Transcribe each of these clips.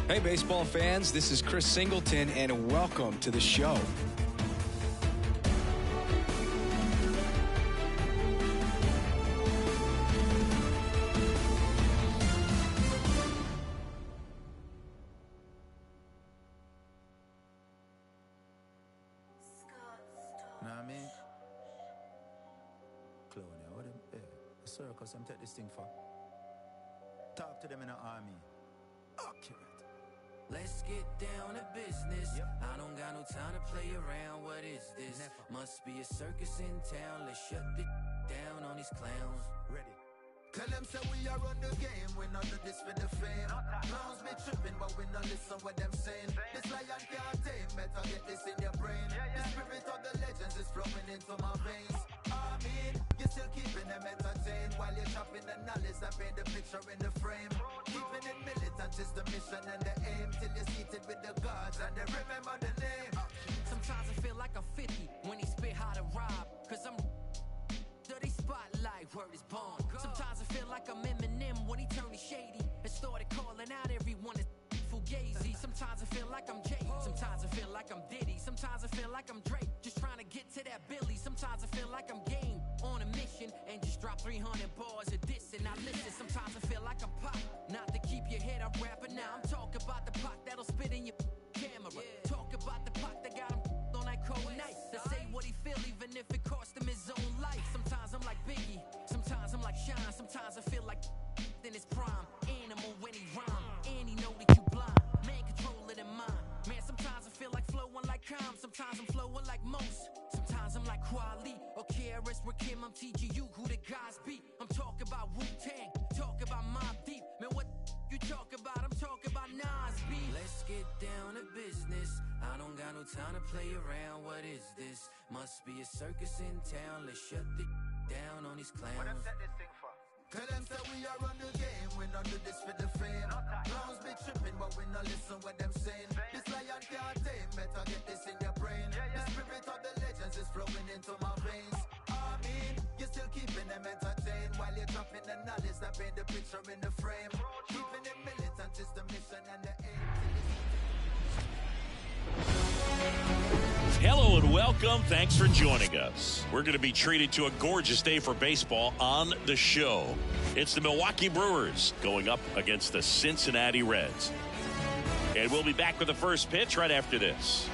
Hey, baseball fans, this is Chris Singleton, and welcome to the show. Know what I mean? Clown, yeah, what them? Yeah, a circus, them take this thing for. Talk to them in the army. Accurate. Let's get down to business. Yep. I don't got no time to play around. What is this? Never. Must be a circus in town. Let's shut the down on these clowns. Ready. Tell them say we are on the game, we not do this for the fame. Clowns be tripping, but we not listen what them saying. This lion can't tame, better get this in your brain. The spirit of the legends is flowing into my veins. I mean, you're still keeping them entertained while you're chopping the knowledge that paint the picture in the frame. Keeping it militant is the mission and the aim till you're seated with the gods and they remember the name. Sometimes I feel like I'm 50 when he spit how to rob. Cause I'm dirty spotlight, word is born. Sometimes I feel like I'm Eminem when he turned me shady and started calling out everyone as fugazi. Sometimes I feel like I'm Jay, sometimes I feel like I'm Diddy, sometimes I feel like I'm Drake, just trying to get to that Billy. Sometimes I feel like I'm Game on a mission and just drop 300 bars of this and I listen. Sometimes I feel like I'm Pop, not to keep your head up rapping. Now I'm talking about the Pac that'll spit in your camera. Talk about the Pac that got him on that cold night to say what he feel even if it cost him his own life. Sometimes I'm like Biggie, sometimes I'm like Shine, sometimes I feel like in his prime. Animal when he rhyme, and he know that you blind. Man, control it in mind. Man, sometimes I feel like flowing like Calm, sometimes I'm flowing like Most. Sometimes I'm like Kweli or KRS Rakim. I'm teaching you who the guys be. I'm talking about Wu-Tang, talk about Mobb Deep. Man, what you talk about? I'm talking about Nas B. Let's get down to business. I don't got no time to play around. What is this? Must be a circus in town. Let's shut the down on these clowns. What them set this thing for? Tell them say we are on the game, we not do this for the fame. Clowns be tripping, but we not listen what them saying. This lion can't tame, better get this in your brain. The spirit of the legends is flowing into my veins. I mean, you're still keeping them entertained while you're dropping the knowledge that paint the picture in the frame. Keeping it militant is the mission and the aim. Hello and welcome. Thanks for joining us. We're going to be treated to a gorgeous day for baseball on the show. It's the Milwaukee Brewers going up against the Cincinnati Reds. And we'll be back with the first pitch right after this.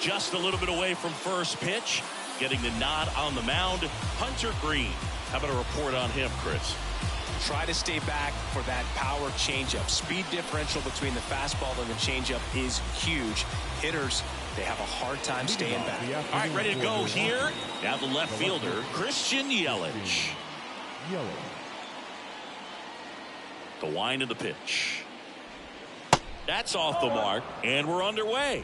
Just a little bit away from first pitch, getting the nod on the mound, Hunter Green. How about a report on him, Chris? Try to stay back for that power changeup. Speed differential between the fastball and the changeup is huge. Hitters, they have a hard time staying back. All right, ready to go here. Now the left fielder, Christian Yelich. The wind of the pitch. That's off the mark, and we're underway.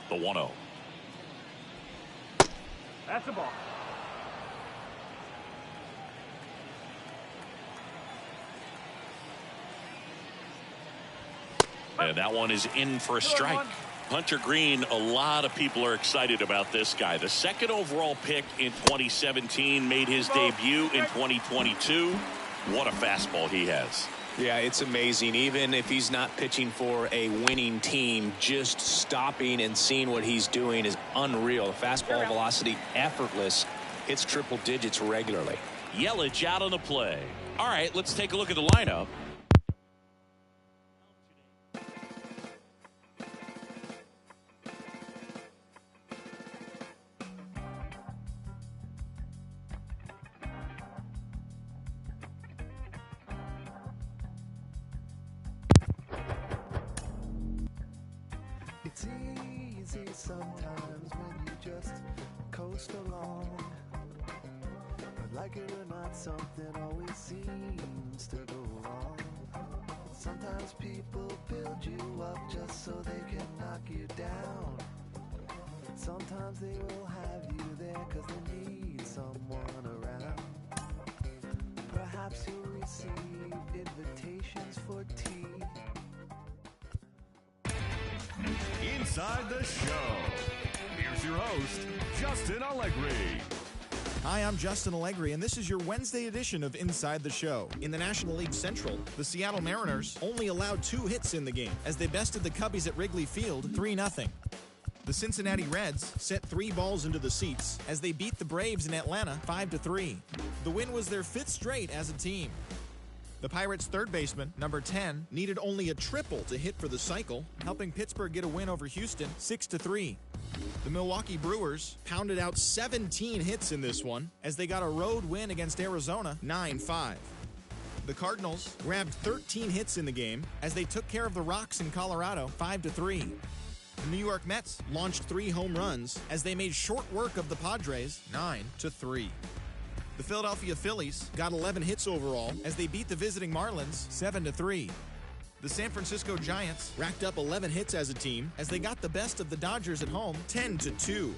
The 1-0. That's the ball. And that one is in for a strike. Hunter Green, a lot of people are excited about this guy. The second overall pick in 2017, made his debut in 2022. What a fastball he has. Yeah, it's amazing. Even if he's not pitching for a winning team, just stopping and seeing what he's doing is unreal. Fastball velocity, effortless. Hits triple digits regularly. Yelich out on the play. All right, let's take a look at the lineup. It's easy sometimes when you just coast along, but like it or not, something always seems to go wrong. Sometimes people build you up just so they can knock you down. Sometimes they will have you there 'cause they need someone around. perhaps you'll receive invitations for tea. Inside the show. Here's your host, Justin Allegri. Hi, I'm Justin Allegri, and this is your Wednesday edition of Inside the Show. In the National League Central, the Seattle Mariners only allowed 2 hits in the game as they bested the Cubbies at Wrigley Field 3-0. The Cincinnati Reds set 3 balls into the seats as they beat the Braves in Atlanta 5-3. The win was their 5th straight as a team. The Pirates' third baseman, number 10, needed only a triple to hit for the cycle, helping Pittsburgh get a win over Houston 6-3. The Milwaukee Brewers pounded out 17 hits in this one as they got a road win against Arizona 9-5. The Cardinals grabbed 13 hits in the game as they took care of the Rocks in Colorado 5-3. The New York Mets launched 3 home runs as they made short work of the Padres 9-3. The Philadelphia Phillies got 11 hits overall as they beat the visiting Marlins 7-3. The San Francisco Giants racked up 11 hits as a team as they got the best of the Dodgers at home 10-2.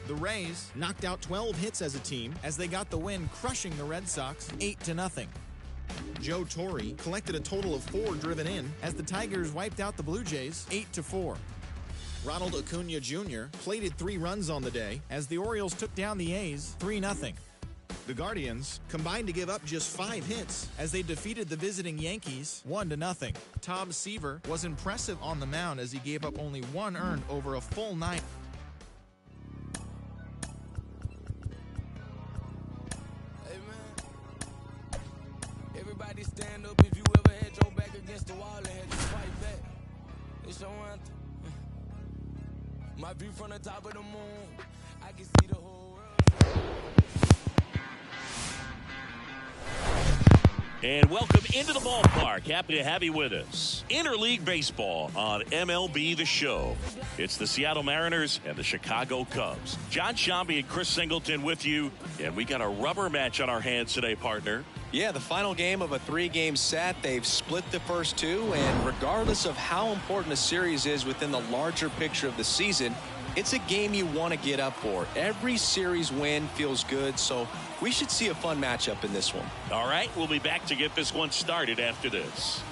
The Rays knocked out 12 hits as a team as they got the win, crushing the Red Sox 8-0. Joe Torre collected a total of 4 driven in as the Tigers wiped out the Blue Jays 8-4. Ronald Acuna Jr. plated 3 runs on the day as the Orioles took down the A's 3-0. The Guardians combined to give up just 5 hits as they defeated the visiting Yankees 1-0. Tom Seaver was impressive on the mound as he gave up only 1 earned over a full 9. Hey man, everybody stand up if you ever had your back against the wall and had to fight back. It's your anthem. My view from the top of the moon, I can see the whole world. And welcome into the ballpark. Happy to have you with us. Interleague Baseball on MLB The Show. It's the Seattle Mariners and the Chicago Cubs. John Shambi and Chris Singleton with you. And we got a rubber match on our hands today, partner. Yeah, the final game of a 3-game set. They've split the first 2, and regardless of how important a series is within the larger picture of the season, it's a game you want to get up for. Every series win feels good, so we should see a fun matchup in this one. All right, we'll be back to get this one started after this.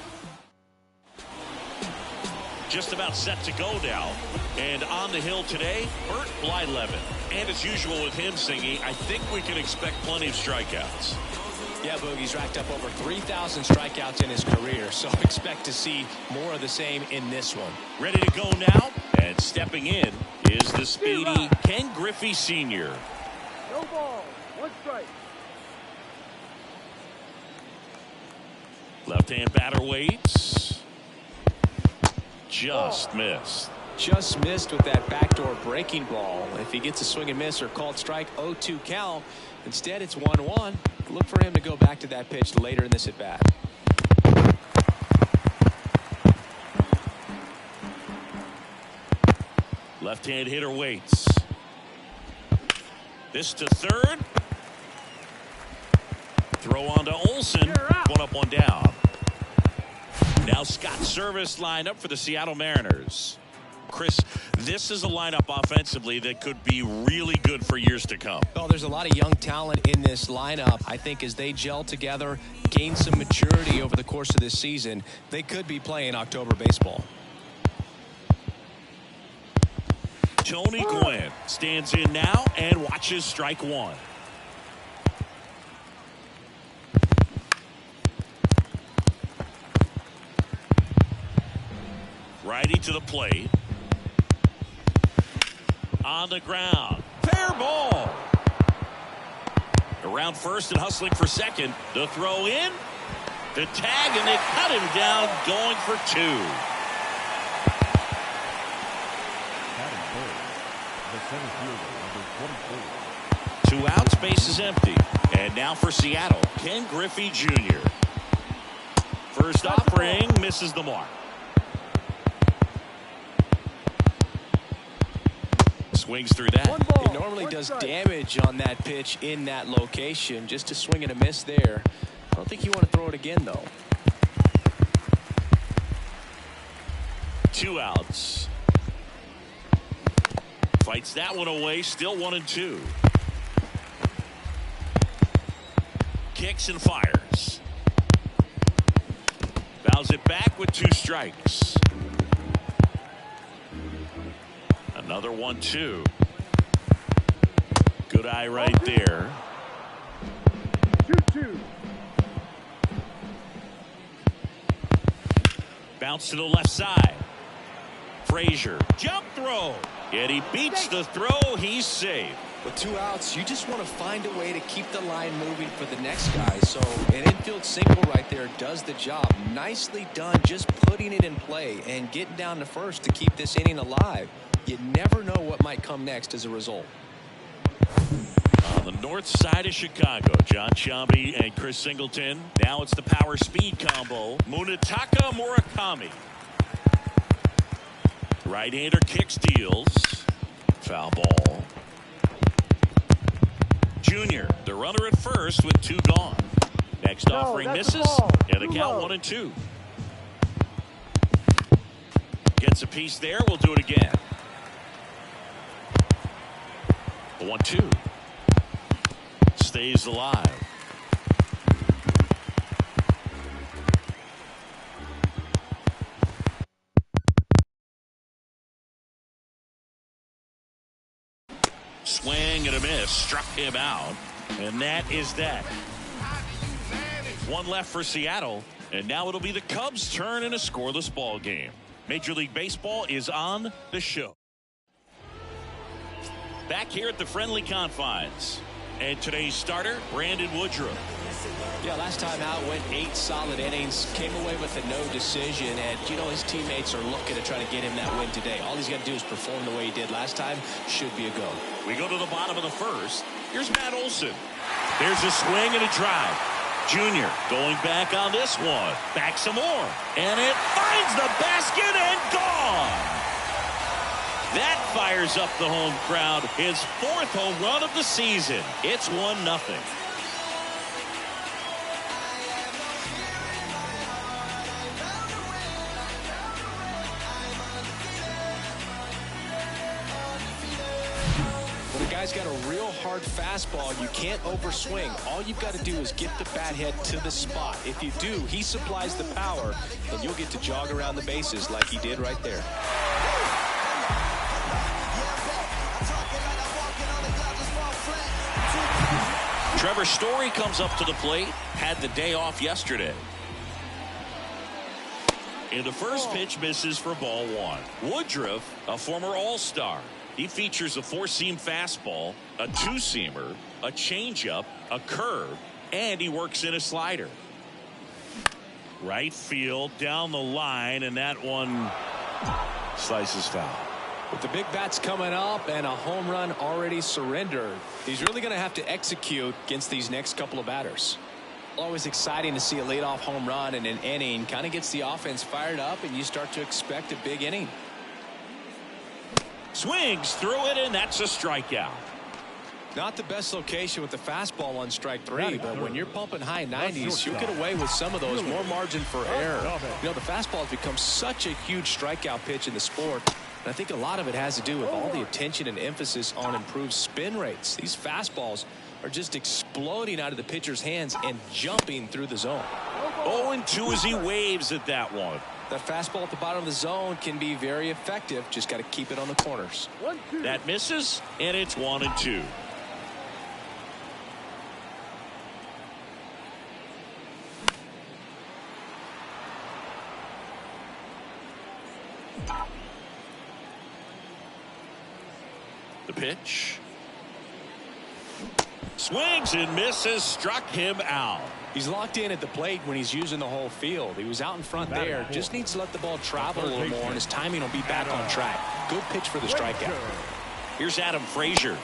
Just about set to go now. And on the hill today, Bert Blyleven. And as usual with him singing, I think we can expect plenty of strikeouts. Yeah, Boogie's racked up over 3,000 strikeouts in his career, so expect to see more of the same in this one. Ready to go now, and stepping in is the speedy Ken Griffey Sr. No ball, 1 strike. Left-hand batter waits. Just missed. Just missed with that backdoor breaking ball. If he gets a swing and miss or called strike, 0-2 count. Instead, it's 1-1. Look for him to go back to that pitch later in this at-bat. Left-hand hitter waits. This to third. Throw on to Olsen. 1 up, 1 down. Now Scott Service lined up for the Seattle Mariners. Chris, this is a lineup offensively that could be really good for years to come. Well, there's a lot of young talent in this lineup. I think as they gel together, gain some maturity over the course of this season, they could be playing October baseball. Tony Gwynn stands in now and watches strike 1. Righty to the plate. On the ground. Fair ball. Around first and hustling for second. The throw in. The tag, and they cut him down, going for 2. The center fielder, number 24. 2 outs, base is empty. And now for Seattle, Ken Griffey Jr. First offering misses the mark. Swings through that. He normally does damage on that pitch in that location. Just a swing and a miss there. I don't think you want to throw it again, though. 2 outs. Fights that one away. Still 1-2. Kicks and fires. Fouls it back with 2 strikes. Another 1-2. Good eye right there. 2-2. Bounce to the left side. Frazier, jump throw. And he beats the throw. He's safe. With 2 outs, you just want to find a way to keep the line moving for the next guy. So an infield single right there does the job. Nicely done, just putting it in play and getting down to first to keep this inning alive. You never know what might come next as a result. On the north side of Chicago, John Sciambi and Chris Singleton. Now it's the power speed combo. Munetaka Murakami. Right-hander kicks, deals. Foul ball. Junior, the runner at first with 2 gone. Next offering misses. And the count 1-2. Gets a piece there. We'll do it again. 1-2. Stays alive. Swing and a miss. Struck him out. And that is that. 1 left for Seattle. And now it'll be the Cubs' turn in a scoreless ball game. Major League Baseball is on the show. Back here at the friendly confines. And today's starter, Brandon Woodruff. Yeah, last time out went 8 solid innings, came away with a no decision, and you know his teammates are looking to try to get him that win today. All he's got to do is perform the way he did last time. Should be a go. We go to the bottom of the first. Here's Matt Olson. There's a swing and a drive. Junior going back on this one. Back some more. And it finds the basket and gone. That fires up the home crowd. His 4th home run of the season. It's 1-0. When a guy's got a real hard fastball, you can't overswing. All you've got to do is get the bat head to the spot. If you do, he supplies the power, and you'll get to jog around the bases like he did right there. Trevor Story comes up to the plate. Had the day off yesterday. And the first pitch misses for ball 1. Woodruff, a former All-Star. He features a 4-seam fastball, a 2-seamer, a changeup, a curve, and he works in a slider. Right field, down the line, and that one slices foul. With the big bats coming up and a home run already surrendered, he's really going to have to execute against these next couple of batters. Always exciting to see a leadoff home run in an inning. Kind of gets the offense fired up, and you start to expect a big inning. Swings through it, and that's a strikeout. Not the best location with the fastball on strike 3, but when you're pumping high 90s, you'll get away with some of those. More margin for error. You know, the fastball has become such a huge strikeout pitch in the sport. And I think a lot of it has to do with all the attention and emphasis on improved spin rates. These fastballs are just exploding out of the pitcher's hands and jumping through the zone. 0-2 as he waves at that one. That fastball at the bottom of the zone can be very effective. Just got to keep it on the corners. That misses, and it's 1-2. The pitch. Swings and misses, struck him out. He's locked in at the plate when he's using the whole field. He was out in front there. Just needs to let the ball travel a little more, and his timing will be back on track. Good pitch for the strikeout. Here's Adam Frazier.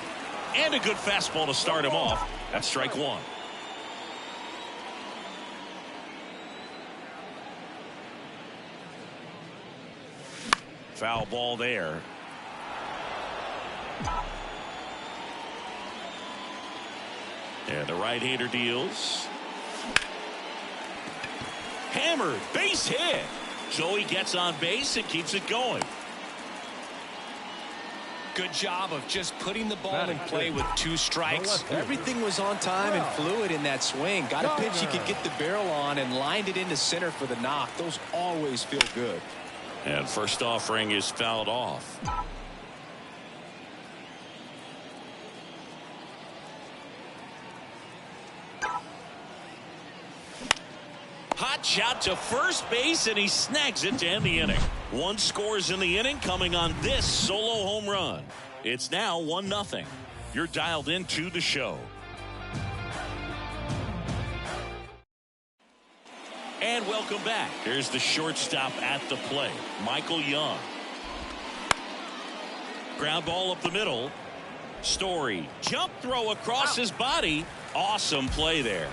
And a good fastball to start him off. That's strike 1. Foul ball there. And the right-hander deals. Hammered, base hit. So he gets on base and keeps it going. Good job of just putting the ball in play with 2 strikes. Everything was on time and fluid in that swing. Got a pitch he could get the barrel on and lined it into center for the knock. Those always feel good. And first offering is fouled off. Hot shot to first base, and he snags it to end the inning. 1 scores in the inning coming on this solo home run. It's now 1-0. You're dialed into the show. And welcome back. Here's the shortstop at the plate, Michael Young. Ground ball up the middle. Story. Jump throw across his body. Awesome play there.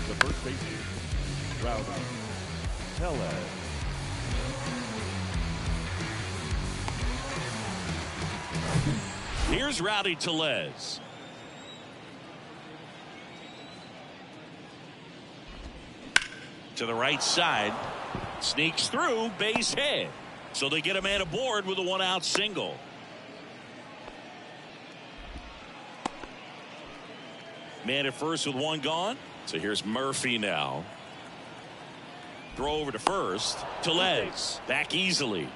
The first baseman, Rowdy Tellez. Here's Rowdy Tellez. To the right side. Sneaks through, base hit. So they get a man aboard with a 1-out single. Man at first with 1 gone. So here's Murphy now. Throw over to first. Tellez back easily.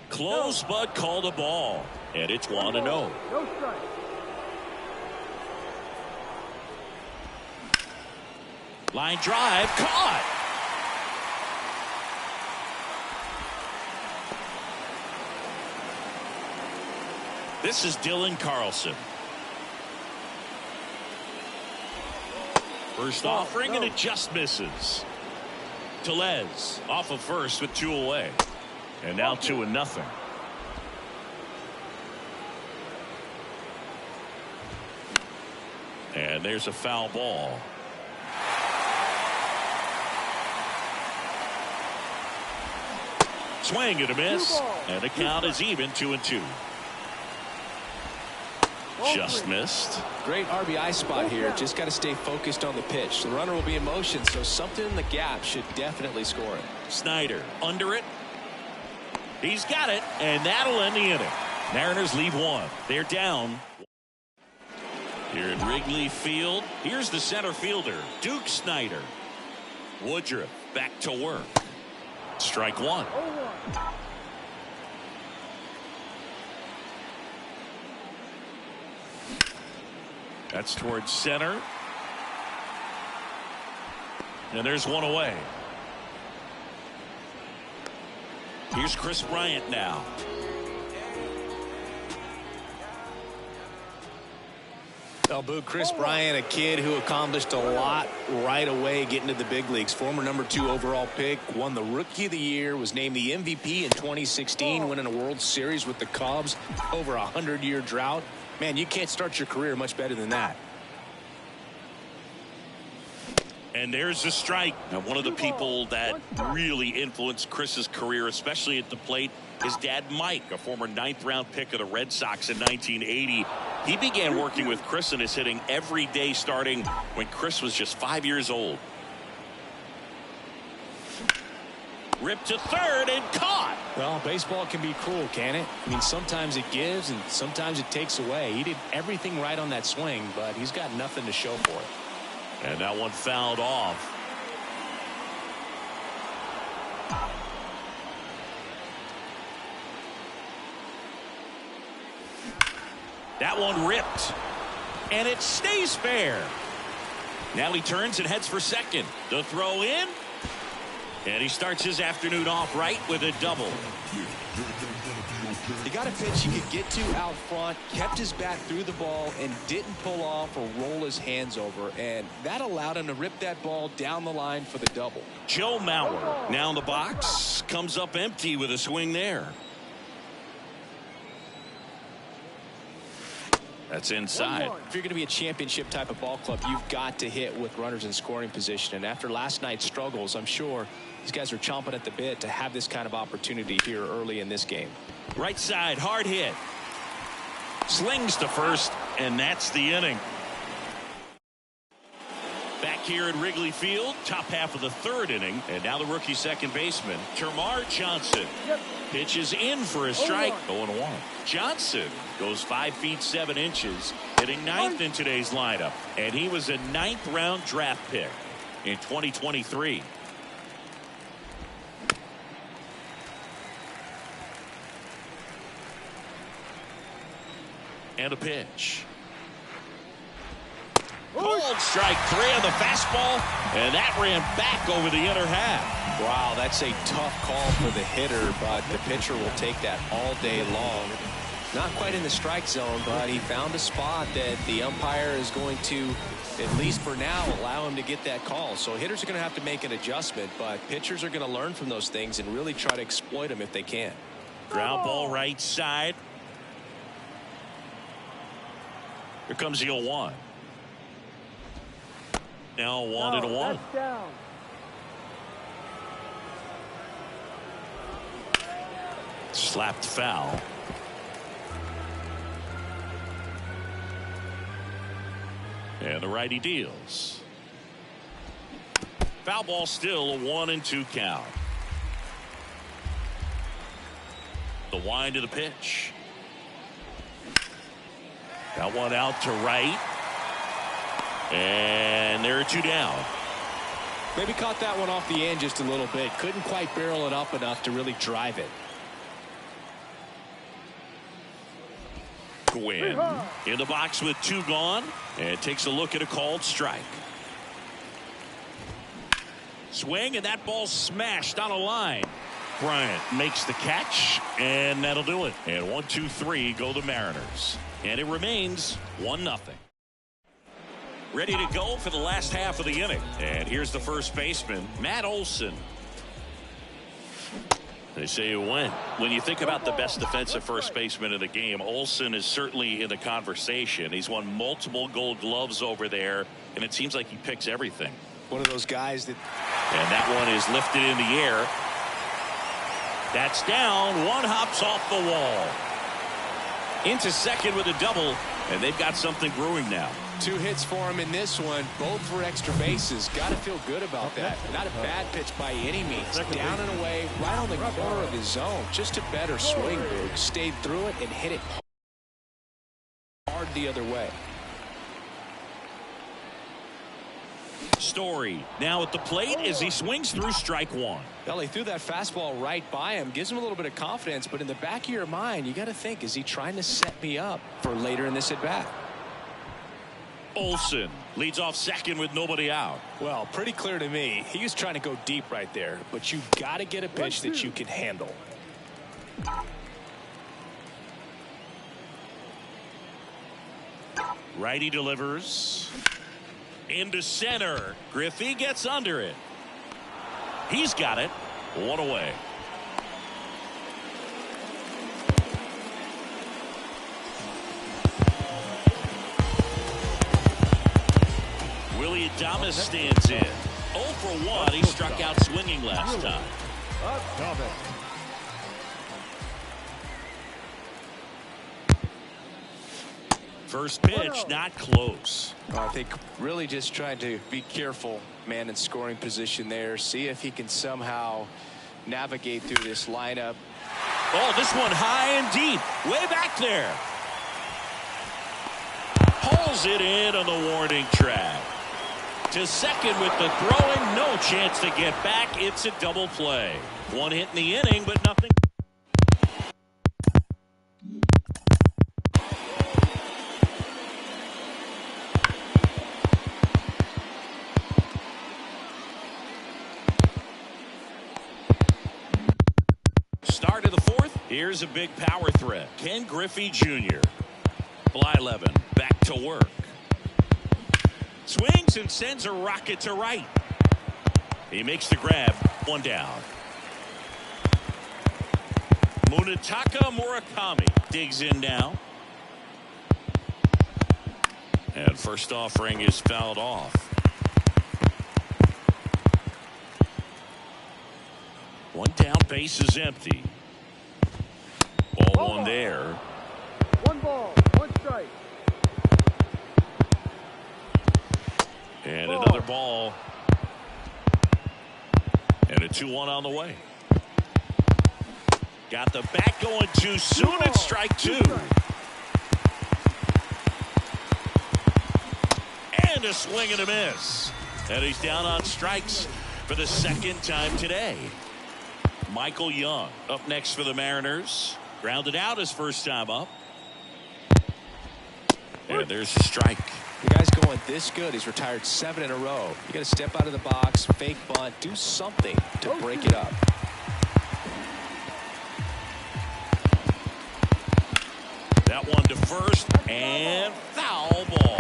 Close, but called a ball. And it's 1-0. No strike. Line drive, caught. This is Dylan Carlson. First offering, and it just misses. Tellez off of first with 2 away. And now 2-0. And there's a foul ball. Swing and a miss. And the count is even 2-2. Just missed. Great RBI spot here. Just got to stay focused on the pitch. The runner will be in motion, so something in the gap should definitely score it. Snyder under it. He's got it, and that'll end the inning. Mariners leave 1. They're down. Here at Wrigley Field, here's the center fielder, Duke Snyder. Woodruff back to work. Strike 1. That's towards center. And there's 1 away. Here's Chris Bryant now. Chris Bryant, a kid who accomplished a lot right away getting to the big leagues. Former number 2 overall pick, won the Rookie of the Year, was named the MVP in 2016, winning a World Series with the Cubs, over a 100-year drought. Man, you can't start your career much better than that. And there's the strike. Now, one of the people that really influenced Chris's career, especially at the plate, his dad Mike, a former 9th-round pick of the Red Sox in 1980. He began working with Chris in his hitting every day starting when Chris was just 5 years old. Ripped to third and caught. Well, baseball can be cruel, can it? I mean, sometimes it gives and sometimes it takes away. He did everything right on that swing, but he's got nothing to show for it. And that one fouled off. That one ripped. And it stays fair. Now he turns and heads for second. The throw in. And he starts his afternoon off right with a double. He got a pitch he could get to out front, kept his bat through the ball, and didn't pull off or roll his hands over. And that allowed him to rip that ball down the line for the double. Joe Mauer now in the box. Comes up empty with a swing there. That's inside. If you're going to be a championship type of ball club, you've got to hit with runners in scoring position. And after last night's struggles, I'm sure these guys are chomping at the bit to have this kind of opportunity here early in this game. Right side, hard hit. Slings to first, and that's the inning. Back here at Wrigley Field, top half of the third inning, and now the rookie second baseman, Termarr Johnson. Pitches in for a strike. 0-1. Johnson goes 5 feet 7 inches, hitting ninth in today's lineup, and he was a 9th round draft pick in 2023. And a pitch. Called strike 3 on the fastball, and that ran back over the inner half. Wow, that's a tough call for the hitter, but the pitcher will take that all day long. Not quite in the strike zone, but he found a spot that the umpire is going to, at least for now, allow him to get that call. So hitters are going to have to make an adjustment, but pitchers are going to learn from those things and really try to exploit them if they can. Ground ball right side. Here comes the 0-1. Now 1-1. That's down. Slapped foul. And the righty deals. Foul ball, still a 1-2 count. The wind of the pitch. That one out to right. And there are 2 down. Maybe caught that one off the end just a little bit. Couldn't quite barrel it up enough to really drive it. Gwynn in the box with 2 gone, and takes a look at a called strike. Swing, and that ball smashed on a line. Bryant makes the catch, and that'll do it. And 1-2-3 go the Mariners, and it remains 1-0. Ready to go for the last half of the inning, and here's the first baseman, Matt Olson. They say when you think about the best defensive first baseman in the game, Olson is certainly in the conversation. He's won multiple Gold Gloves over there, and it seems like he picks everything. One of those guys that... And that one is lifted in the air. That's down. One hops off the wall. Into second with a double, and they've got something brewing now. 2 hits for him in this one, both for extra bases. Got to feel good about that. Not a bad pitch by any means. Down and away, right on the corner of his zone. Just a better swing, Boog. Stayed through it and hit it hard the other way. Story now at the plate as he swings through strike 1. Well, he threw that fastball right by him. Gives him a little bit of confidence, but in the back of your mind, you got to think, is he trying to set me up for later in this at-bat? Olson leads off second with nobody out. Well, pretty clear to me. He was trying to go deep right there, but you got to get a pitch that you can handle. Righty delivers into center. Griffey gets under it. He's got it. 1 away. Willie Adames stands in. 0 for 1. He struck out swinging last time. First pitch, not close. I think really just trying to be careful, man, in scoring position there. See if he can somehow navigate through this lineup. Oh, this one high and deep. Way back there. Pulls it in on the warning track. To second with the throwing. No chance to get back. It's a double play. 1 hit in the inning, but nothing. Start of the 4th. Here's a big power threat. Ken Griffey Jr. Blyleven back to work. Swings and sends a rocket to right. He makes the grab. 1 down. Munetaka Murakami digs in now. And first offering is fouled off. 1 down, base is empty. Ball 1 there. 1 ball, 1 strike. And an Another ball. And a 2-1 on the way. Got the bat going too soon. It's strike 2. And a swing and a miss. And he's down on strikes for the second time today. Michael Young up next for the Mariners. Grounded out his first time up. And there's a strike. The guy's going this good. He's retired 7 in a row. You got to step out of the box, fake bunt, do something to break it up. That one to first and foul ball.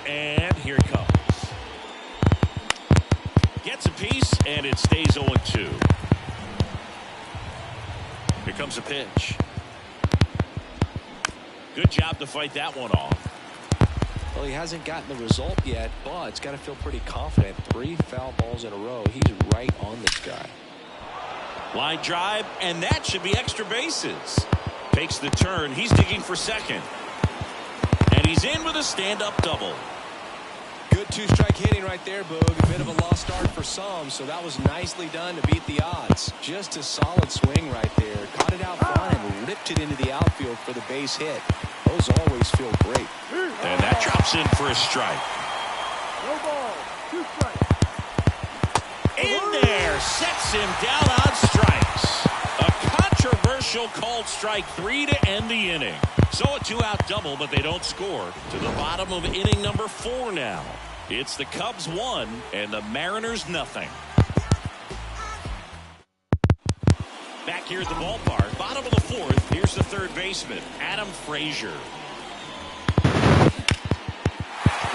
And here it comes. Gets a piece and it stays 0-2. Here comes a pitch. Good job to fight that one off. Well, he hasn't gotten the result yet, but it's got to feel pretty confident. 3 foul balls in a row. He's right on this guy. Line drive, and that should be extra bases. Takes the turn. He's digging for second. And he's in with a stand-up double. Good 2-strike hitting right there, Boog. A bit of a lost start for some, so that was nicely done to beat the odds. Just a solid swing right there. Caught it out front and ripped it into the outfield for the base hit. Those always feel great. And that drops in for a strike. No ball. 2 strikes. In there, sets him down on strikes. A controversial called strike 3 to end the inning. So a 2-out double, but they don't score. To the bottom of inning number 4 now. It's the Cubs 1 and the Mariners nothing. Back here at the ballpark, bottom of the 4th, here's the third baseman, Adam Frazier.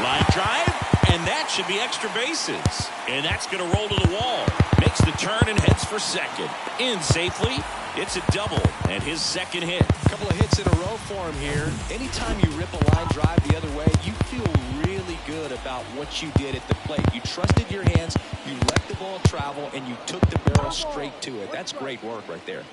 Line drive, and that should be extra bases. And that's going to roll to the wall. Makes the turn and heads for second. In safely. It's a double and his second hit. A couple of hits in a row for him here. Anytime you rip a line drive the other way, you feel really good about what you did at the plate. You trusted your hands, you let the ball travel, and you took the barrel straight to it. That's great work right there.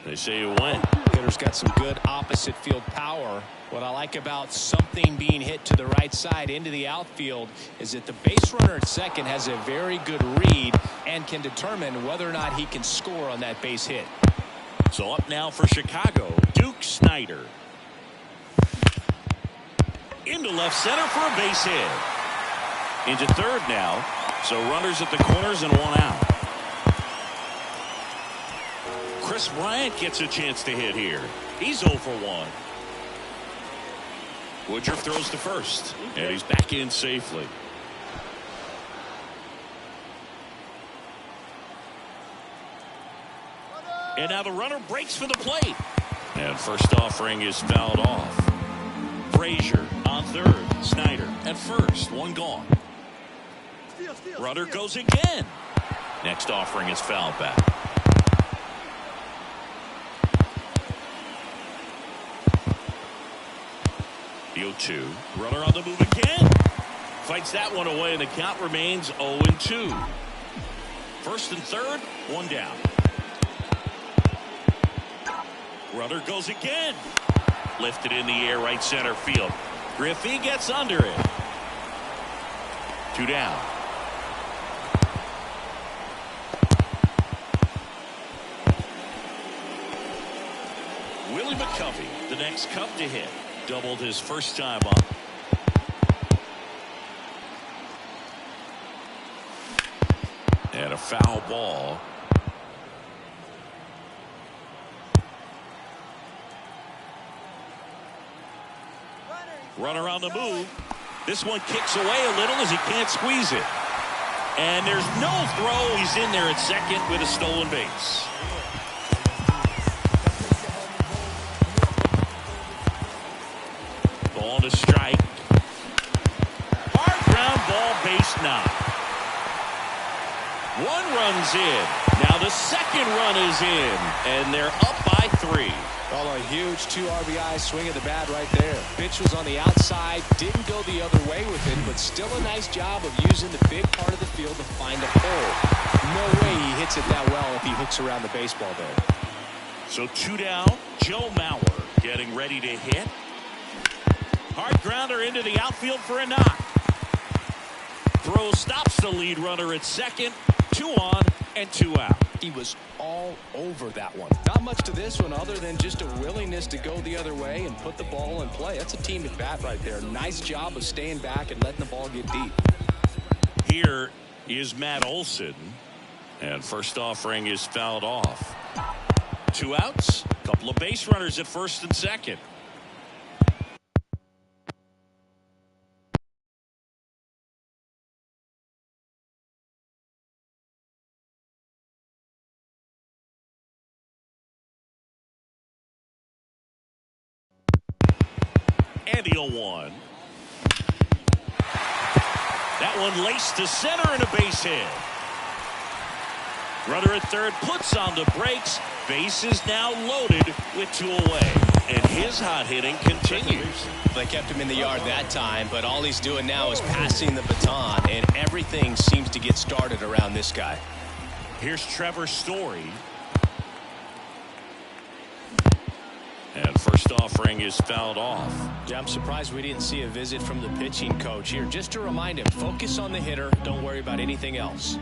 They say you win. Hitter's got some good opposite field power. What I like about something being hit to the right side into the outfield is that the base runner at second has a very good read and can determine whether or not he can score on that base hit. So up now for Chicago, Duke Snider. Into left center for a base hit. Into third now. So runners at the corners and 1 out. Chris Bryant gets a chance to hit here. He's 0 for 1. Woodruff throws to first, and he's back in safely. And now the runner breaks for the plate. And first offering is fouled off. Frazier on third, Snider at first, 1 gone. Runner goes again. Next offering is fouled back. The 0-2. Runner on the move again. Fights that one away, and the count remains 0-2. First and third, 1 down. Runner goes again. Lifted in the air, right center field. Griffey gets under it. 2 down. Willie McCovey, the next Cub to hit. Doubled his first time up. And a foul ball. Runner on the move. This one kicks away a little as he can't squeeze it. And there's no throw. He's in there at second with a stolen base. Ball to strike. Hard ground ball, base knock. 1 run's in. Now the second run is in, and they're up by 3. Oh, a huge 2 RBI swing of the bat right there. Pitch was on the outside, didn't go the other way with it, but still a nice job of using the big part of the field to find a hole. No way he hits it that well if he hooks around the baseball there. So 2 down. Joe Mauer getting ready to hit. Hard grounder into the outfield for a knock. Throw stops the lead runner at second. 2 on and 2 out. He was all over that one. Not much to this one other than just a willingness to go the other way and put the ball in play. That's a team at bat right there. Nice job of staying back and letting the ball get deep. Here is Matt Olson. And first offering is fouled off. 2 outs. Couple of base runners at first and second. And the 0-1. That one laced to center and a base hit. Runner at third puts on the brakes. Base is now loaded with 2 away. And his hot hitting continues. They kept him in the yard that time, but all he's doing now is passing the baton, and everything seems to get started around this guy. Here's Trevor Story. And first offering is fouled off. Yeah, I'm surprised we didn't see a visit from the pitching coach here. Just to remind him, focus on the hitter. Don't worry about anything else.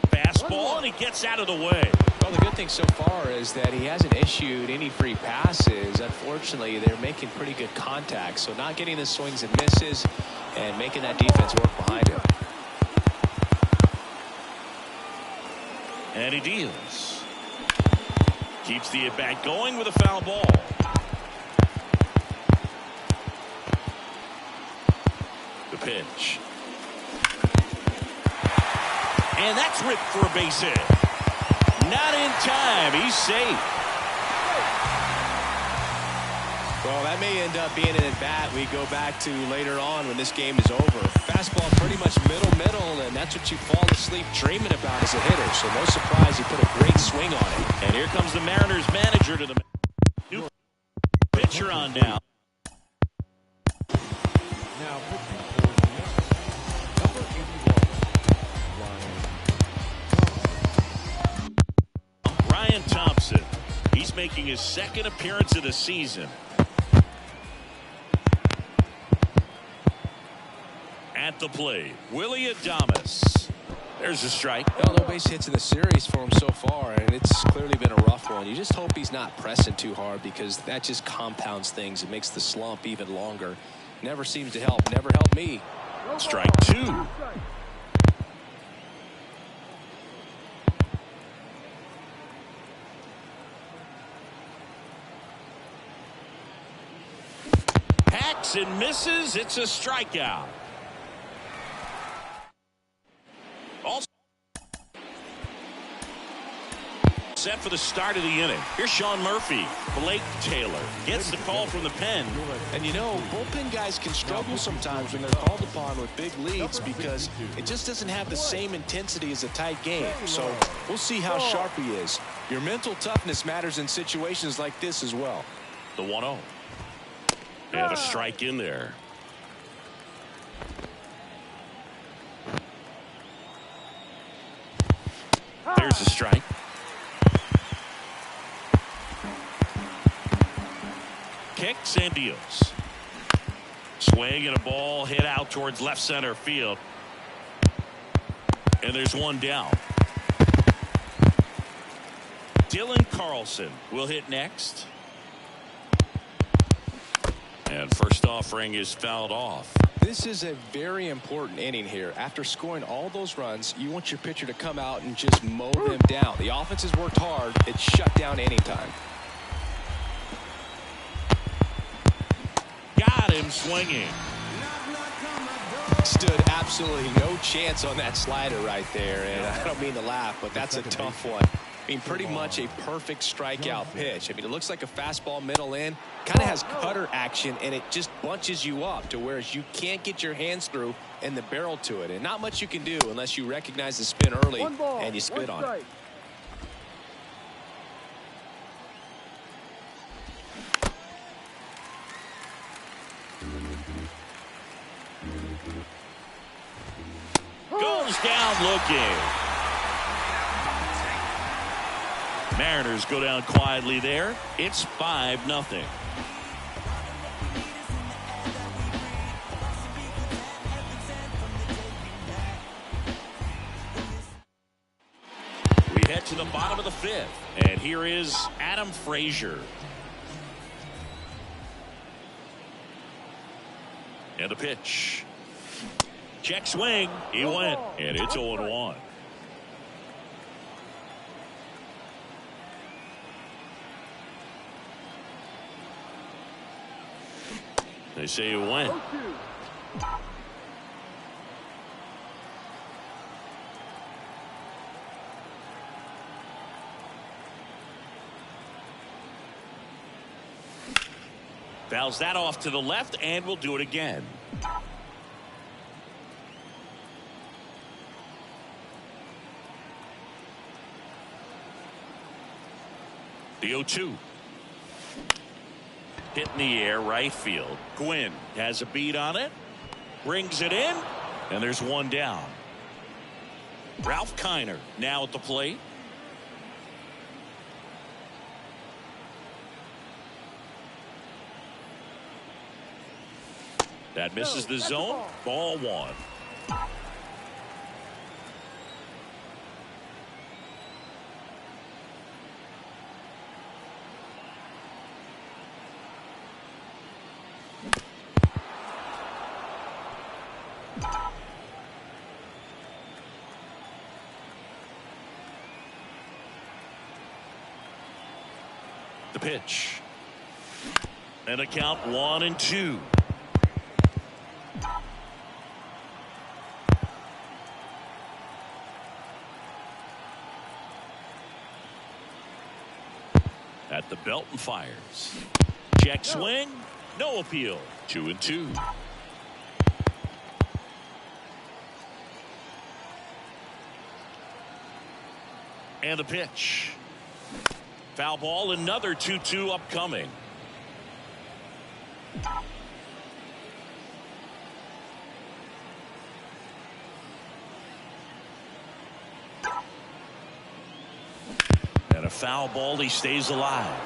Fastball, and he gets out of the way. Well, the good thing so far is that he hasn't issued any free passes. Unfortunately, they're making pretty good contact. So not getting the swings and misses and making that defense work behind him. And he deals. Keeps the at-bat going with a foul ball. The pitch. And that's ripped for a base hit. Not in time. He's safe. Well, that may end up being an at-bat we go back to later on when this game is over. Fastball pretty much middle, and that's what you fall asleep dreaming about as a hitter. So no surprise he put a great swing on it. And here comes the Mariners manager to the new pitcher on now. Now pitching for the Mets, number 81, Ryan Thompson. He's making his second appearance of the season. At the plate, Willie Adames. There's a strike. Well, no base hits in the series for him so far, and it's clearly been a rough one. You just hope he's not pressing too hard because that just compounds things. It makes the slump even longer. Never seems to help. Never helped me. Strike 2. Hacks and misses. It's a strikeout. Also set for the start of the inning. Here's Sean Murphy. Blake Taylor gets the call from the pen. And you know, bullpen guys can struggle sometimes when they're called upon with big leads because it just doesn't have the same intensity as a tight game. So we'll see how sharp he is. Your mental toughness matters in situations like this as well. The 1-0. And a strike in there. There's a strike. Kicks and deals. Swing and a ball hit out towards left center field. And there's one down. Dylan Carlson will hit next. And first offering is fouled off. This is a very important inning here. After scoring all those runs, you want your pitcher to come out and just mow them down. The offense has worked hard. It's shut down anytime. Got him swinging. Stood absolutely no chance on that slider right there. And I don't mean to laugh, but that's a tough one. I mean, pretty much a perfect strikeout pitch. I mean, it looks like a fastball middle in. Kind of has cutter action, and it just bunches you up to whereas you can't get your hands through and the barrel to it. And not much you can do unless you recognize the spin early and you spit on it. Goes down looking. Mariners go down quietly there. It's 5-0. We head to the bottom of the 5th, and here is Adam Frazier. And the pitch. Check swing. He went, and it's 0-1. They say it went. Fouls that off to the left, and we'll do it again. The 0-2. Hit in the air, right field. Gwynn has a beat on it. Brings it in. And there's one down. Ralph Kiner now at the plate. That misses the zone. Ball 1. The pitch. And a count 1-2. At the belt and fires. Check swing. No appeal. 2-2. And the pitch. Foul ball, another 2-2 upcoming. And a foul ball, he stays alive.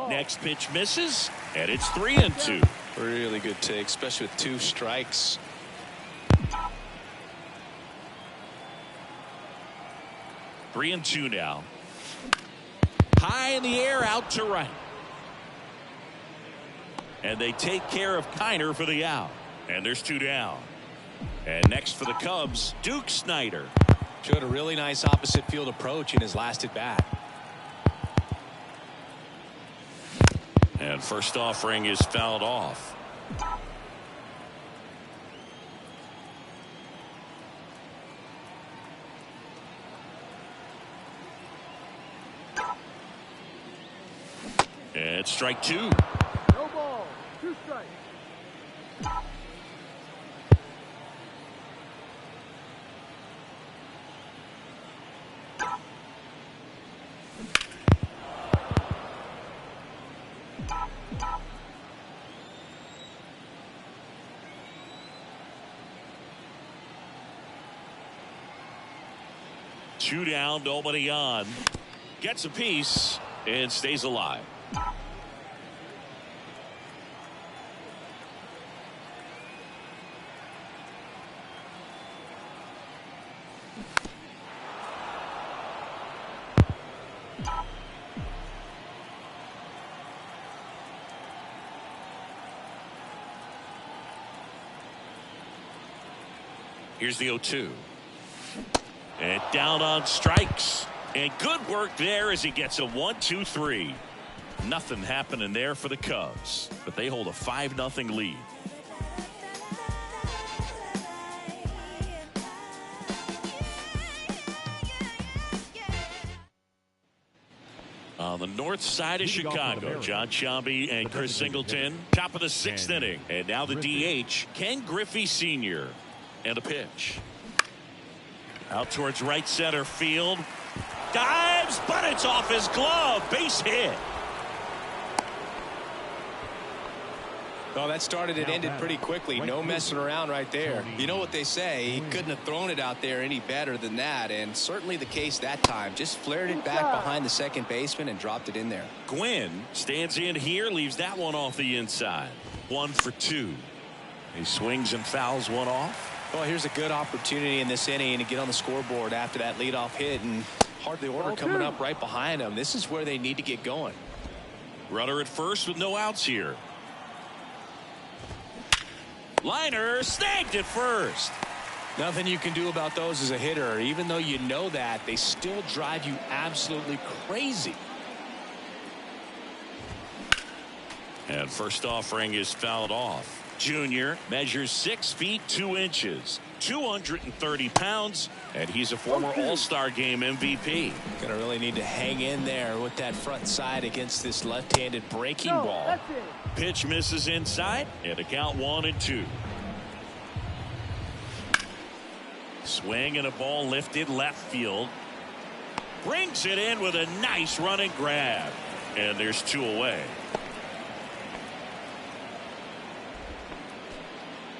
Next pitch misses, and it's 3-2. Really good take, especially with 2 strikes. Three and 2 now. High in the air, out to right. And they take care of Kiner for the out. And there's 2 down. And next for the Cubs, Duke Snider. Showed a really nice opposite field approach in his last at bat. And first offering is fouled off. And strike 2. No ball. 2 strikes. Two down, nobody on. Gets a piece and stays alive. Here's the 0-2. And down on strikes. And good work there as he gets a 1-2-3. Nothing happening there for the Cubs, but they hold a 5-0 lead. On the north side of Chicago, John Sciambi and Chris Singleton, top of the 6th inning. And now the DH, Ken Griffey Sr. And a pitch. Out towards right center field. Dives, but it's off his glove. Base hit. Well, that started and ended pretty quickly. No messing around right there. You know what they say, he couldn't have thrown it out there any better than that, and certainly the case that time. Just flared it back behind the second baseman and dropped it in there. Gwynn stands in here, leaves that one off the inside. 1 for 2. He swings and fouls one off. Well, here's a good opportunity in this inning to get on the scoreboard after that leadoff hit, and hardly order coming up right behind them. This is where they need to get going. Runner at first with no outs here. Liner snagged at first. Nothing you can do about those as a hitter. Even though you know that, they still drive you absolutely crazy. And first offering is fouled off. Junior measures 6 feet 2 inches, 230 pounds, and he's a former All-Star Game MVP. Gonna really need to hang in there with that front side against this left-handed breaking ball. Pitch misses inside, and a count 1-2. Swing and a ball lifted left field. Brings it in with a nice running grab. And there's 2 away.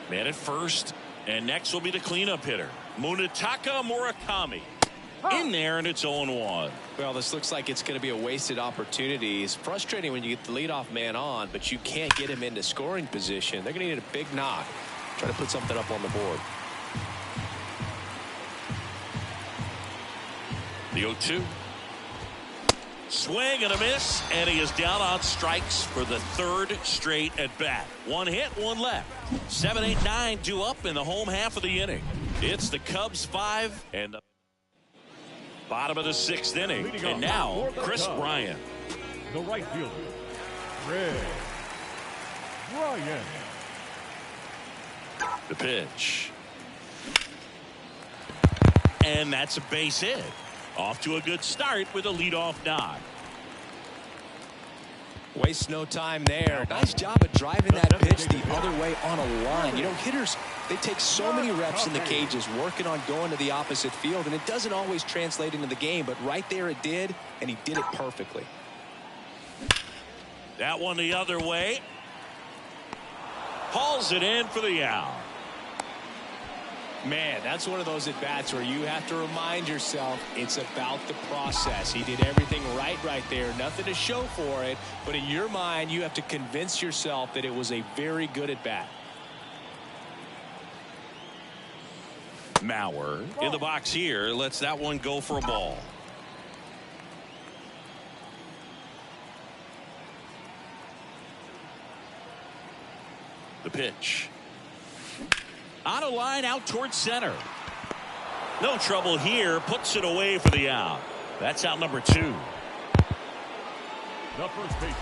Man at first, and next will be the cleanup hitter, Munetaka Murakami. In there, and it's 0-1. Well, this looks like it's going to be a wasted opportunity. It's frustrating when you get the leadoff man on, but you can't get him into scoring position. They're going to need a big knock. Try to put something up on the board. The 0-2. Swing and a miss, and he is down on strikes for the 3rd straight at bat. 1 hit, 1 left. 7, 8, 9 due up in the home half of the inning. It's the Cubs 5 and the bottom of the 6th inning. And now Chris Bryant. The right fielder, Chris Bryant. The pitch. And that's a base hit. Off to a good start with a leadoff knock. Waste no time there. Nice job of driving that pitch the other way on a line. You know, hitters, they take so many reps in the cages working on going to the opposite field, and it doesn't always translate into the game, but right there it did, and he did it perfectly. That one the other way. Hauls it in for the out. Man, that's one of those at-bats where you have to remind yourself it's about the process. He did everything right there. Nothing to show for it, but in your mind, you have to convince yourself that it was a very good at-bat. Mauer in the box here lets that one go for a ball. The pitch. On a line out towards center. No trouble here. Puts it away for the out. That's out number 2.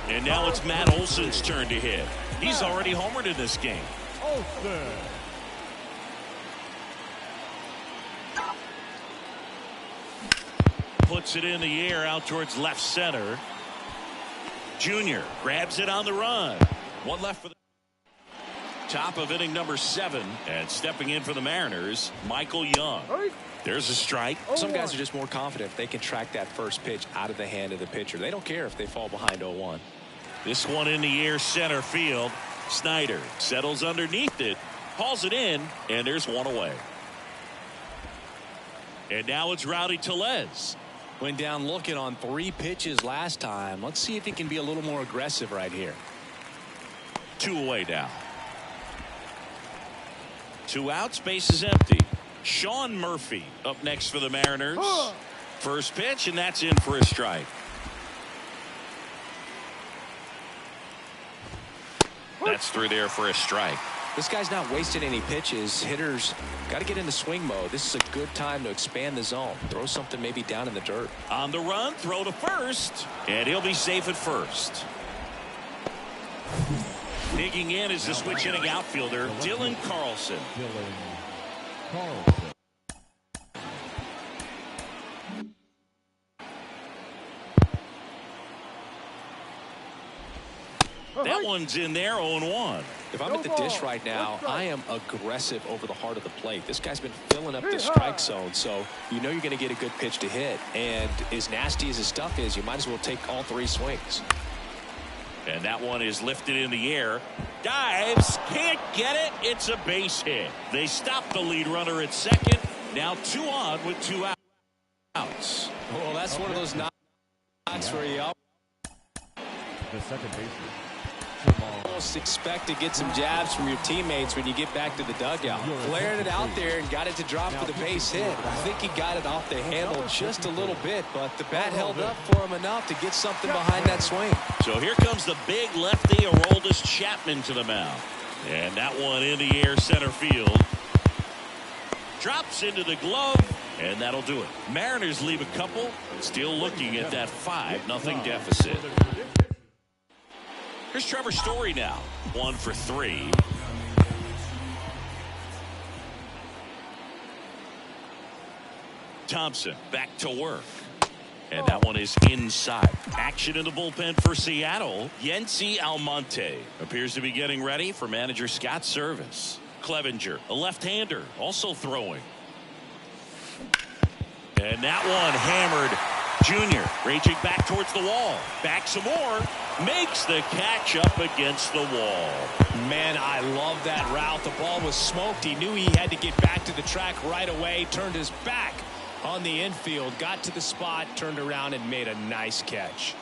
And now it's Matt Olson's turn to hit. He's already homered in this game. Olson. Puts it in the air out towards left center. Junior grabs it on the run. 1 left for the top of inning number 7, and stepping in for the Mariners, Michael Young. There's a strike. Some guys are just more confident if they can track that first pitch out of the hand of the pitcher. They don't care if they fall behind 0-1. This one in the air center field. Snyder settles underneath it, hauls it in, and there's 1 away. And now it's Rowdy Tellez. Went down looking on 3 pitches last time. Let's see if he can be a little more aggressive right here. 2 away now. 2 outs, base is empty. Sean Murphy up next for the Mariners. First pitch, and that's in for a strike. That's through there for a strike. This guy's not wasting any pitches. Hitters got to get into swing mode. This is a good time to expand the zone. Throw something maybe down in the dirt. On the run, throw to first, and he'll be safe at first. Digging in is the switch inning outfielder, Dylan Carlson. That one's in there, 0-1. If I'm at the dish right now, I am aggressive over the heart of the plate. This guy's been filling up the strike zone, so you know you're going to get a good pitch to hit. And as nasty as his stuff is, you might as well take all 3 swings. And that one is lifted in the air. Dives, can't get it. It's a base hit. They stop the lead runner at second. Now 2 on with 2 outs. Well, that's one of those knocks where you The second baseman. almost expect to get some jabs from your teammates when you get back to the dugout. Flared it out there and got it to drop for the base hit. I think he got it off the handle just a little bit, but the bat held up for him enough to get something behind that swing. So here comes the big lefty, Aroldis Chapman, to the mound. And that one in the air, center field. Drops into the glove, and that'll do it. Mariners leave a couple, still looking at that 5-0 deficit. Here's Trevor Story now, 1 for 3. Thompson back to work. And that one is inside. Action in the bullpen for Seattle. Yency Almonte appears to be getting ready for manager Scott's service. Clevenger, a left-hander, also throwing. And that one hammered. Junior raging back towards the wall. Back some more. Makes the catch up against the wall. Man, I love that route. The ball was smoked. He knew he had to get back to the track right away. Turned his back on the infield. Got to the spot. Turned around and made a nice catch.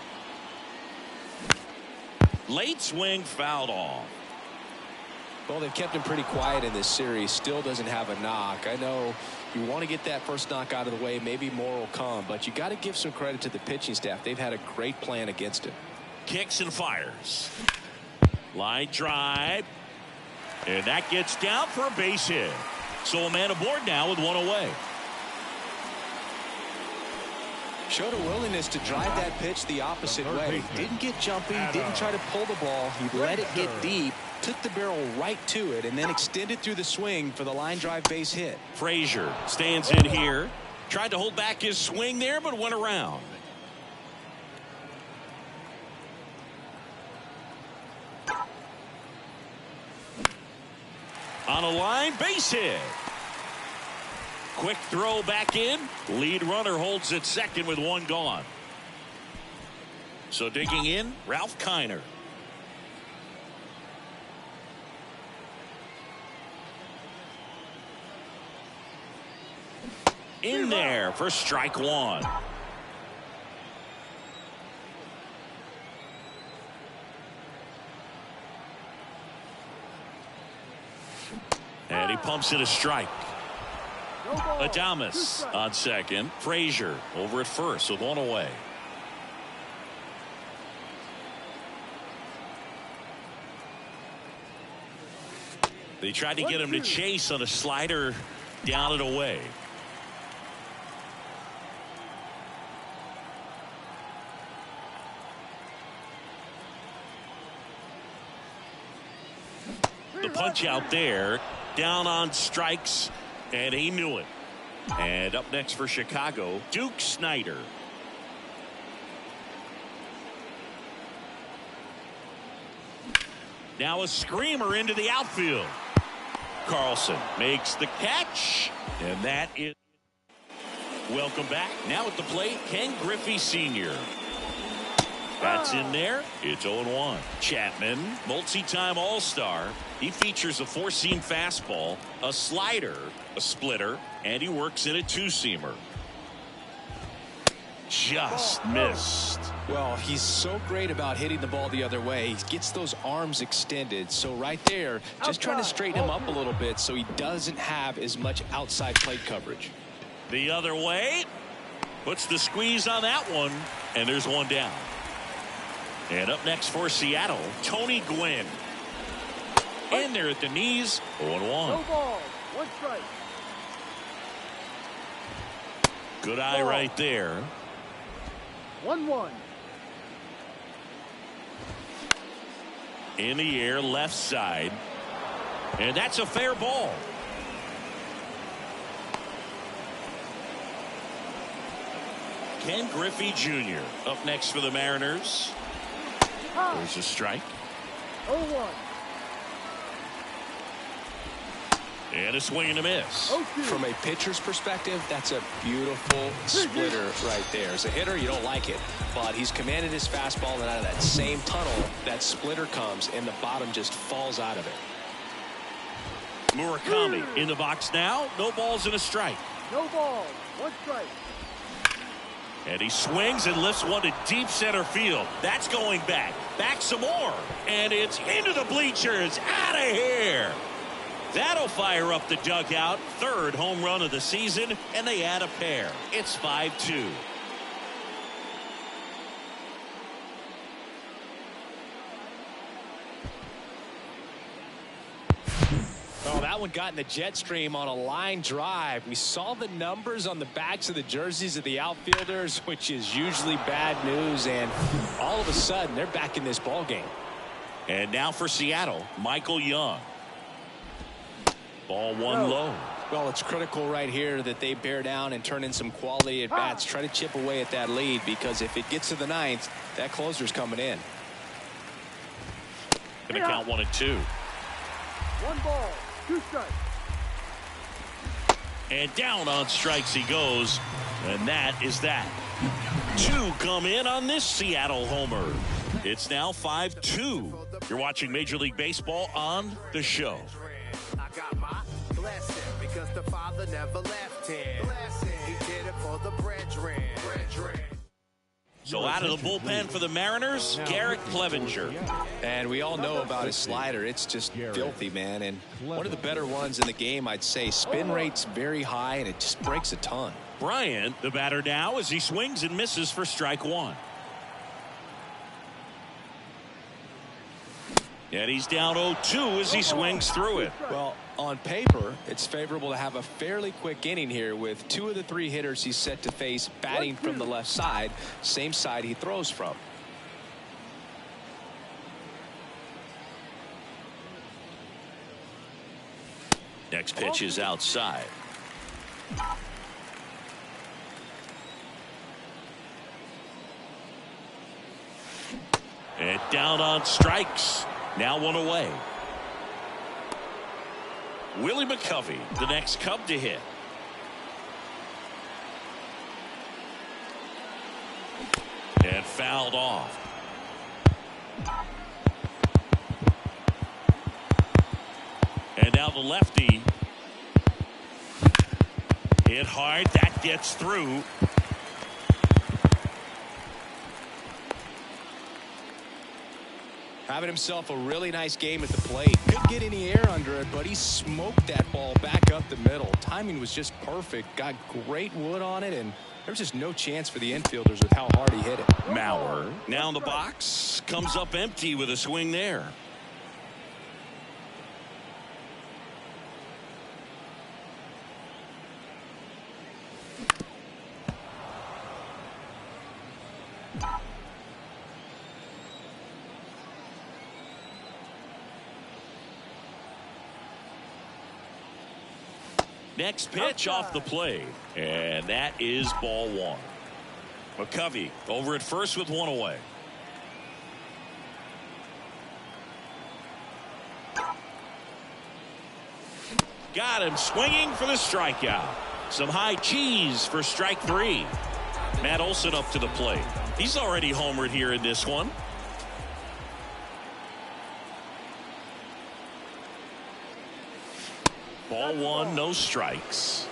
Late swing fouled off. Well, they've kept him pretty quiet in this series. Still doesn't have a knock. I know you want to get that first knock out of the way. Maybe more will come. But you got to give some credit to the pitching staff. They've had a great plan against him. Kicks and fires. Line drive. And that gets down for a base hit. So a man aboard now with 1 away. Showed a willingness to drive that pitch the opposite way. Didn't get jumpy. Didn't try to pull the ball. He let it get deep. Took the barrel right to it and then extended through the swing for the line drive base hit. Frazier stands in here. Tried to hold back his swing there, but went around. On a line, base hit. Quick throw back in. Lead runner holds at second with 1 gone. So digging in, Ralph Kiner. In there for strike 1. And he pumps it a strike. Adames on second. Frazier over at first with 1 away. They tried to get him to chase on a slider down and away. The punch out there, down on strikes, and he knew it. And up next for Chicago, Duke Snider. Now a screamer into the outfield. Carlson makes the catch, and that is. Welcome back. Now at the plate, Ken Griffey Sr. That's in there. It's 0-1. Chapman, multi-time All-Star. He features a 4-seam fastball, a slider, a splitter, and he works in a 2-seamer. Just missed. Well, he's so great about hitting the ball the other way. He gets those arms extended. So right there, just trying to straighten him up a little bit so he doesn't have as much outside plate coverage. The other way. Puts the squeeze on that one, and there's 1 down. And up next for Seattle, Tony Gwynn. In there at the knees, 0-1. No ball, 1 strike. Good eye right there. 1-1. In the air, left side. And that's a fair ball. Ken Griffey Jr. up next for the Mariners. There's a strike. 0-1. And a swing and a miss. 0-2. From a pitcher's perspective, that's a beautiful splitter right there. As a hitter, you don't like it, but he's commanded his fastball, and out of that same tunnel, that splitter comes, and the bottom just falls out of it. Murakami in the box now. No balls and a strike. No balls. 1 strike. And he swings and lifts one to deep center field. That's going back. Back some more. And it's into the bleachers. Out of here. That'll fire up the dugout. 3rd home run of the season, and they add a pair. It's 5-2. Oh, that one got in the jet stream on a line drive. We saw the numbers on the backs of the jerseys of the outfielders, which is usually bad news, and all of a sudden they're back in this ball game. And now for Seattle, Michael Young. Ball 1 low. Well, it's critical right here that they bear down and turn in some quality at bats. Try to chip away at that lead, because if it gets to the 9th, that closer's coming in. Gonna count 1 and 2. 1 ball. 2 strikes. And down on strikes he goes. And that is that. 2 come in on this Seattle homer. It's now 5-2. You're watching Major League Baseball on the show. I got my blessing because the Father never left him. He did it for the brethren. So out of the bullpen for the Mariners, Garrett Clevenger. And we all know about his slider. It's just filthy, man. And one of the better ones in the game, I'd say. Spin rate's very high, and it just breaks a ton. Bryant, the batter now, as he swings and misses for strike 1. And he's down 0-2 as he swings through it. Well, on paper, it's favorable to have a fairly quick inning here with 2 of the 3 hitters he's set to face batting from the left side, same side he throws from. Next pitch is outside. And down on strikes. Now 1 away. Willie McCovey, the next Cub to hit. And fouled off. And now the lefty. Hit hard. That gets through. Having himself a really nice game at the plate. Couldn't get any air under it, but he smoked that ball back up the middle. Timing was just perfect. Got great wood on it, and there was just no chance for the infielders with how hard he hit it. Mauer now in the box. Comes up empty with a swing there. Next pitch off the plate, and that is ball 1. McCovey over at first with 1 away. Got him swinging for the strikeout. Some high cheese for strike 3. Matt Olson up to the plate. He's already homered here in this one. Ball 1, no strikes.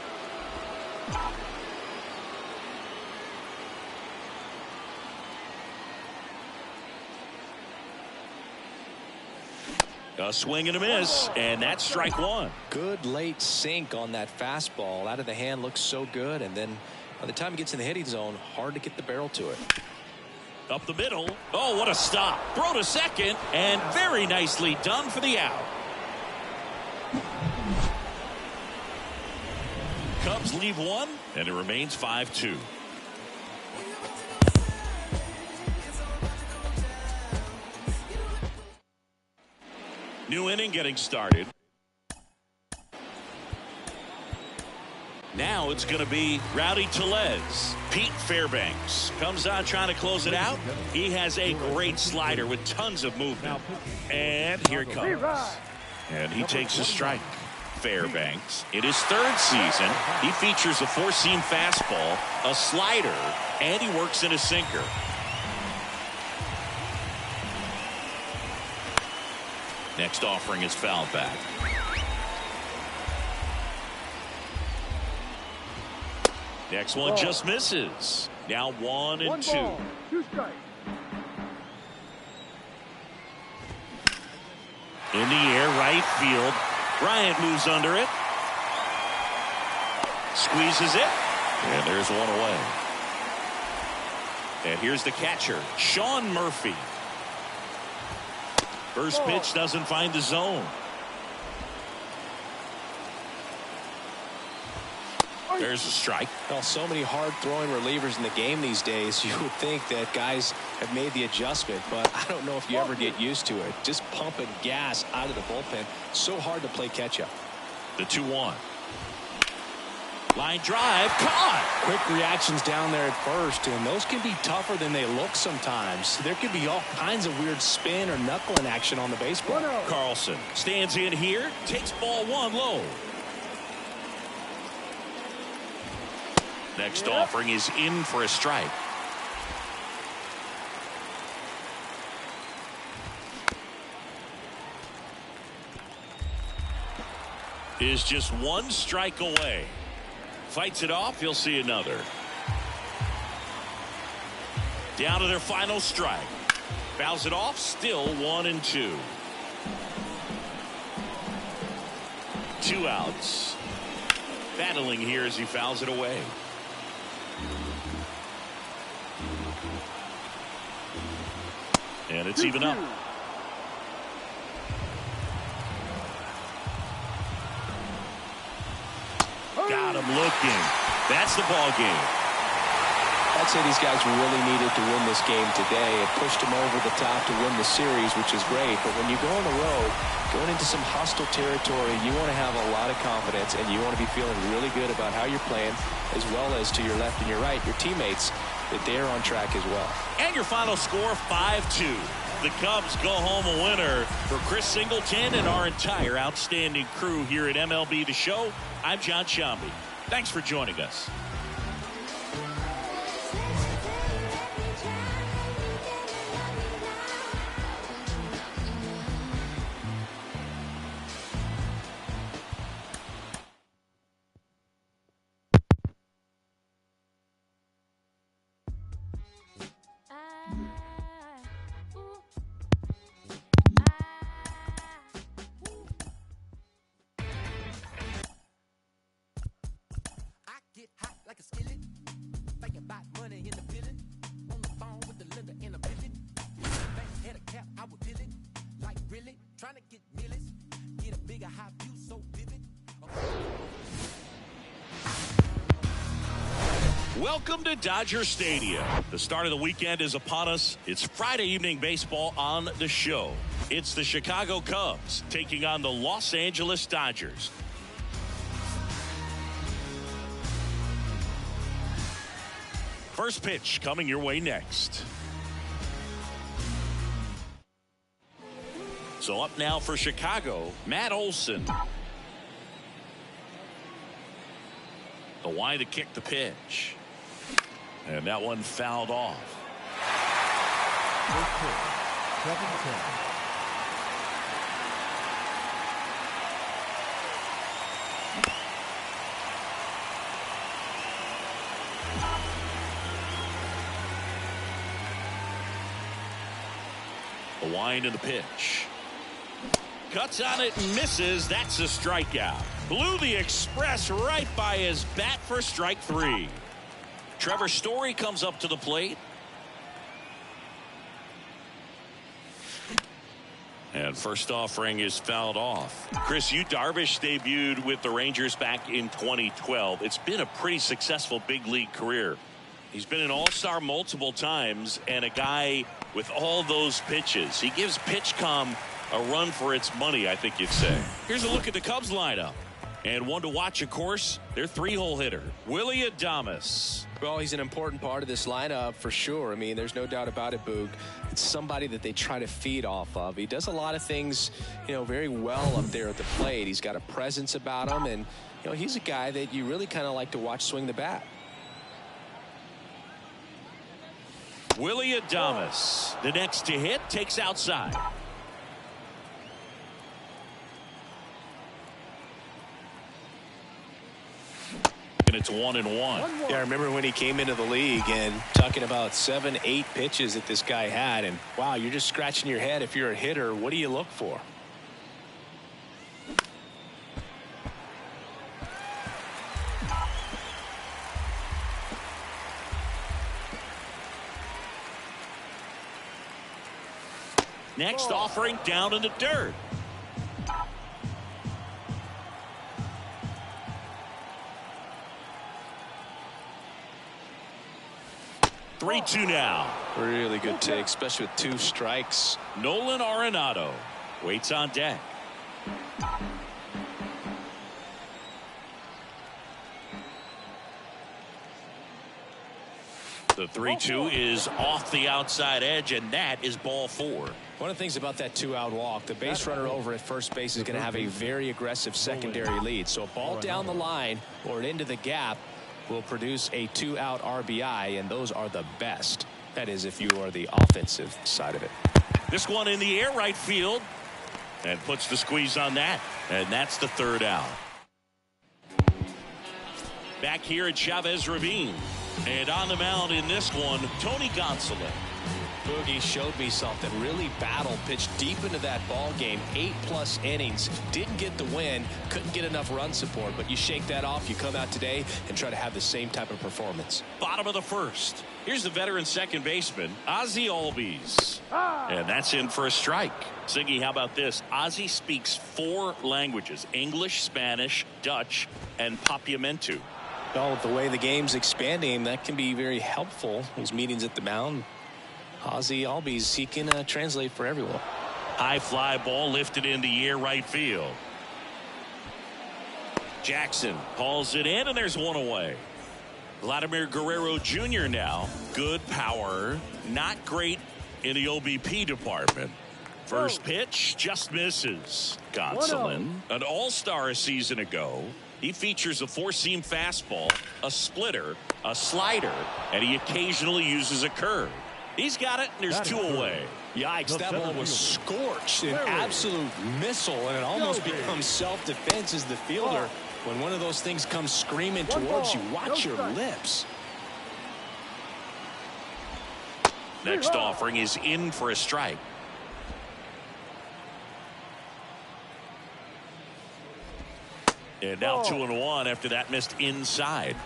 A swing and a miss, and that's strike 1. Good late sink on that fastball. Out of the hand looks so good, and then by the time it gets in the hitting zone, hard to get the barrel to it. Up the middle. Oh, what a stop. Throw to second, and very nicely done for the out. Cubs leave 1, and it remains 5-2. New inning getting started. Now it's going to be Rowdy Tellez. Pete Fairbanks comes on trying to close it out. He has a great slider with tons of movement. And here it comes. And he takes a strike. Fairbanks, in his third season, he features a four-seam fastball, a slider, and he works in a sinker. Next offering is fouled back. Next one just misses. Now 1-2. 2 strikes. In the air, right field. Bryant moves under it. Squeezes it. And there's one away. And here's the catcher, Sean Murphy. First pitch doesn't find the zone. There's a strike. Well, so many hard-throwing relievers in the game these days. You would think that guys have made the adjustment, but I don't know if you ever get used to it. Just pumping gas out of the bullpen. So hard to play catch-up. The 2-1. Line drive, caught. Quick reactions down there at first, and those can be tougher than they look sometimes. There could be all kinds of weird spin or knuckling action on the baseball. Carlson stands in here, takes ball 1 low. Next offering is in for a strike. Is just 1 strike away. Fights it off. He'll see another. Down to their final strike. Fouls it off. Still 1-2. 2 outs. Battling here as he fouls it away. And it's even up. Got him looking. That's the ball game. I'd say these guys really needed to win this game today. It pushed them over the top to win the series, which is great. But when you go on the road, going into some hostile territory, you want to have a lot of confidence, and you want to be feeling really good about how you're playing, as well as to your left and your right, your teammates, that they're on track as well. And your final score, 5-2. The Cubs go home a winner. For Chris Singleton and our entire outstanding crew here at MLB The Show, I'm John Shambi. Thanks for joining us. Welcome to Dodger Stadium. The start of the weekend is upon us. It's Friday evening baseball on the show. It's the Chicago Cubs taking on the Los Angeles Dodgers. First pitch coming your way next. So up now for Chicago, Matt Olson. The wide to kick the pitch. And that one fouled off. First pitch, 7-10. The wind of the pitch. Cuts on it and misses. That's a strikeout. Blew the express right by his bat for strike 3. Trevor Story comes up to the plate. And first offering is fouled off. Chris, Yu Darvish debuted with the Rangers back in 2012. It's been a pretty successful big league career. He's been an all-star multiple times and a guy with all those pitches. He gives PitchCom a run for its money, I think you'd say. Here's a look at the Cubs lineup. And one to watch, of course, their 3-hole hitter, Willie Adames. Well, he's an important part of this lineup for sure. I mean, there's no doubt about it, Boog. It's somebody that they try to feed off of. He does a lot of things, very well up there at the plate. He's got a presence about him, and, he's a guy that you really kind of like to watch swing the bat. Willie Adames, the next to hit, takes outside. And it's 1-1. Yeah, I remember when he came into the league and talking about 7, 8 pitches that this guy had, and wow, you're just scratching your head. If you're a hitter, what do you look for? Next offering down in the dirt. Three-two now. Really good take, especially with 2 strikes. Nolan Arenado waits on deck. The 3-2 is off the outside edge, and that is ball 4. One of the things about that 2-out walk, the base runner over at first base is going to have a very aggressive secondary lead. So a ball down the line or into the gap will produce a 2-out RBI, and those are the best. That is, if you are the offensive side of it. This one in the air right field, and puts the squeeze on that, and that's the 3rd out. Back here at Chavez Ravine, and on the mound in this one, Tony Gonsolin. Boogie showed me something. Really battled, pitched deep into that ball game. 8+ innings. Didn't get the win. Couldn't get enough run support. But you shake that off. You come out today and try to have the same type of performance. Bottom of the 1st. Here's the veteran second baseman, Ozzie Albies. And that's in for a strike. Ziggy, how about this? Ozzie speaks 4 languages: English, Spanish, Dutch, and Papiamentu. Well, with the way the game's expanding, that can be very helpful. Those meetings at the mound. Ozzie Albies, he can translate for everyone. High fly ball lifted in the air right field. Jackson hauls it in, and there's one away. Vladimir Guerrero Jr. now. Good power, not great in the OBP department. First pitch just misses. Gonsolin, an all-star a season ago. He features a 4-seam fastball, a splitter, a slider, and he occasionally uses a curve. He's got it, and there's 2 away. Yikes, that ball was scorched, an absolute missile, and it almost becomes self-defense as the fielder. When one of those things comes screaming towards you, watch your lips. Next offering is in for a strike. And now 2-1 after that missed inside.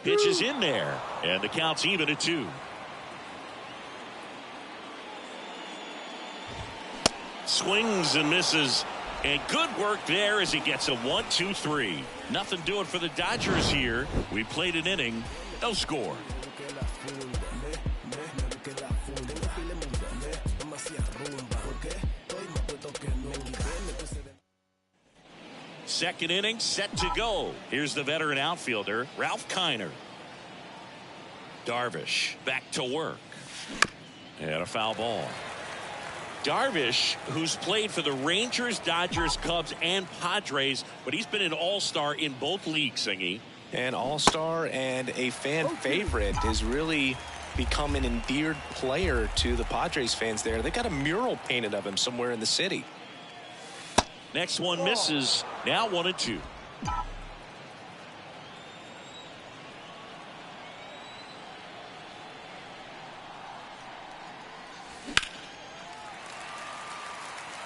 Pitch is in there, and the count's even at 2. Swings and misses, and good work there as he gets a 1-2-3. Nothing doing for the Dodgers here. We played an inning, no score. Second inning set to go. Here's the veteran outfielder, Ralph Kiner. Darvish back to work. And a foul ball. Darvish, who's played for the Rangers, Dodgers, Cubs, and Padres, but he's been an all-star in both leagues, Singy. An all-star and a fan favorite, has really become an endeared player to the Padres fans there. They got a mural painted of him somewhere in the city. Next one misses. Now 1-2.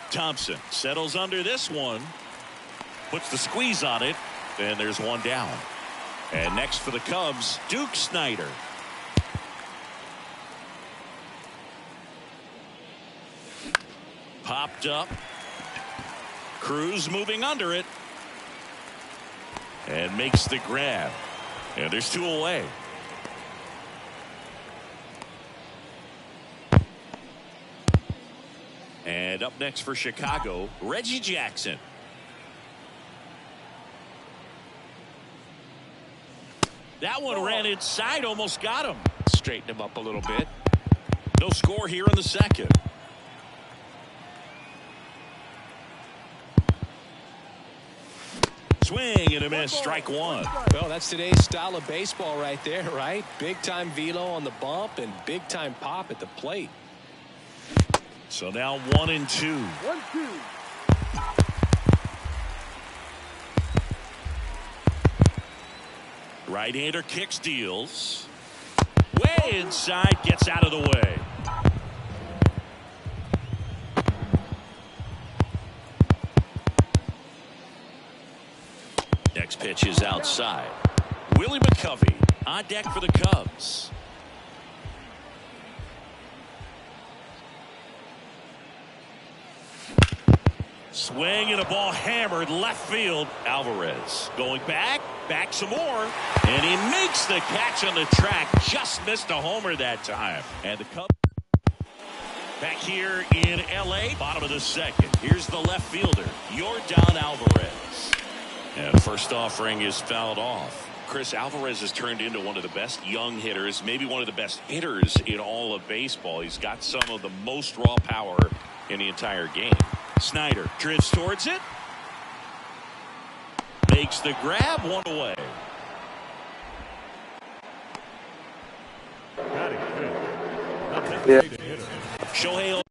Thompson settles under this one. Puts the squeeze on it. And there's one down. And next for the Cubs, Duke Snider. Popped up. Cruz moving under it. And makes the grab. And there's 2 away. And up next for Chicago, Reggie Jackson. That one ran inside, almost got him. Straighten him up a little bit. No score here in the second. Swing and a miss, strike one. Well, that's today's style of baseball right there, right? Big time velo on the bump and big time pop at the plate. So now 1-2. 1-2. Right-hander kicks, deals. Way inside, gets out of the way. Next pitch is outside. Willie McCovey on deck for the Cubs. Swing and a ball hammered left field. Alvarez going back some more, and he makes the catch on the track. Just missed a homer that time. And the Cubs back here in L.A. Bottom of the second. Here's the left fielder, Yordan Alvarez. And first offering is fouled off. Chris, Alvarez has turned into one of the best young hitters, maybe one of the best hitters in all of baseball. He's got some of the most raw power in the entire game. Snyder drifts towards it. Makes the grab, one away. Yeah. Shohei